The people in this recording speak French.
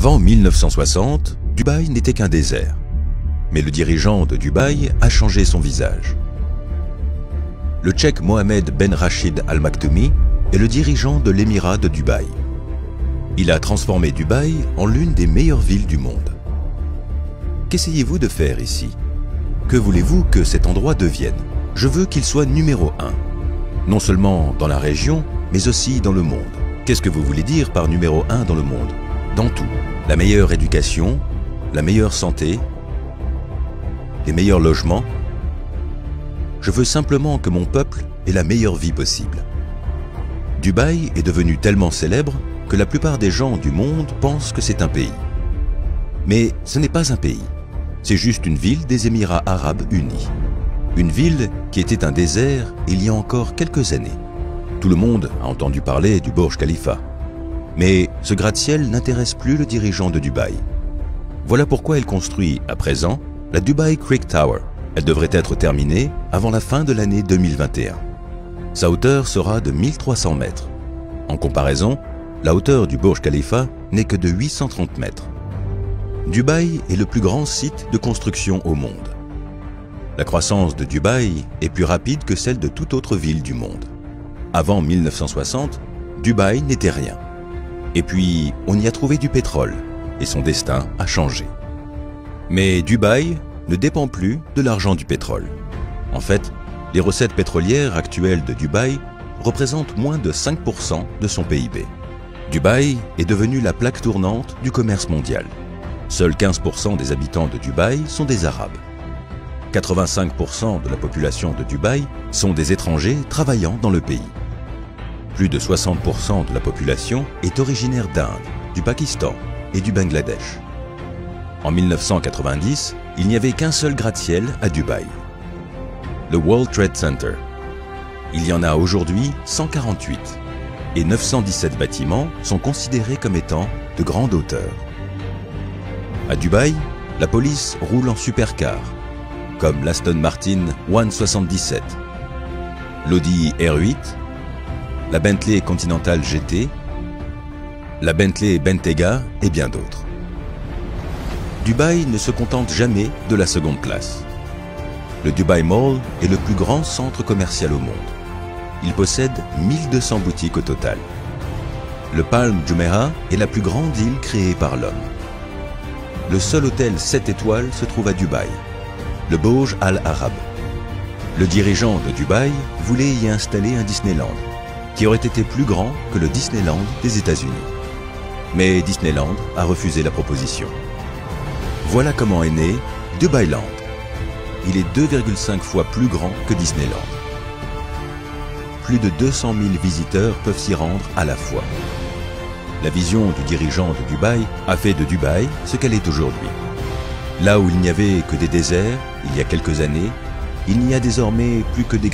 Avant 1960, Dubaï n'était qu'un désert. Mais le dirigeant de Dubaï a changé son visage. Le Tchèque Mohamed Ben Rachid Al Maktoumi est le dirigeant de l'émirat de Dubaï. Il a transformé Dubaï en l'une des meilleures villes du monde. Qu'essayez-vous de faire ici? Que voulez-vous que cet endroit devienne? Je veux qu'il soit numéro 1. Non seulement dans la région, mais aussi dans le monde. Qu'est-ce que vous voulez dire par numéro 1 dans le monde? Dans tout. La meilleure éducation, la meilleure santé, les meilleurs logements. Je veux simplement que mon peuple ait la meilleure vie possible. Dubaï est devenu tellement célèbre que la plupart des gens du monde pensent que c'est un pays. Mais ce n'est pas un pays. C'est juste une ville des Émirats Arabes Unis. Une ville qui était un désert il y a encore quelques années. Tout le monde a entendu parler du Burj Khalifa. Mais ce gratte-ciel n'intéresse plus le dirigeant de Dubaï. Voilà pourquoi il construit, à présent, la Dubai Creek Tower. Elle devrait être terminée avant la fin de l'année 2021. Sa hauteur sera de 1300 mètres. En comparaison, la hauteur du Burj Khalifa n'est que de 830 mètres. Dubaï est le plus grand site de construction au monde. La croissance de Dubaï est plus rapide que celle de toute autre ville du monde. Avant 1960, Dubaï n'était rien. Et puis, on y a trouvé du pétrole, et son destin a changé. Mais Dubaï ne dépend plus de l'argent du pétrole. En fait, les recettes pétrolières actuelles de Dubaï représentent moins de 5% de son PIB. Dubaï est devenue la plaque tournante du commerce mondial. Seuls 15% des habitants de Dubaï sont des Arabes. 85% de la population de Dubaï sont des étrangers travaillant dans le pays. Plus de 60% de la population est originaire d'Inde, du Pakistan et du Bangladesh. En 1990, il n'y avait qu'un seul gratte-ciel à Dubaï, le World Trade Center. Il y en a aujourd'hui 148 et 917 bâtiments sont considérés comme étant de grande hauteur. À Dubaï, la police roule en supercar, comme l'Aston Martin 177, l'Audi R8, la Bentley Continental GT, la Bentley Bentayga et bien d'autres. Dubaï ne se contente jamais de la seconde place. Le Dubai Mall est le plus grand centre commercial au monde. Il possède 1200 boutiques au total. Le Palm Jumeirah est la plus grande île créée par l'homme. Le seul hôtel 7 étoiles se trouve à Dubaï, le Burj Al Arab. Le dirigeant de Dubaï voulait y installer un Disneyland, qui aurait été plus grand que le Disneyland des États-Unis. Mais Disneyland a refusé la proposition. Voilà comment est né Dubailand. Il est 2,5 fois plus grand que Disneyland. Plus de 200 000 visiteurs peuvent s'y rendre à la fois. La vision du dirigeant de Dubaï a fait de Dubaï ce qu'elle est aujourd'hui. Là où il n'y avait que des déserts, il y a quelques années, il n'y a désormais plus que des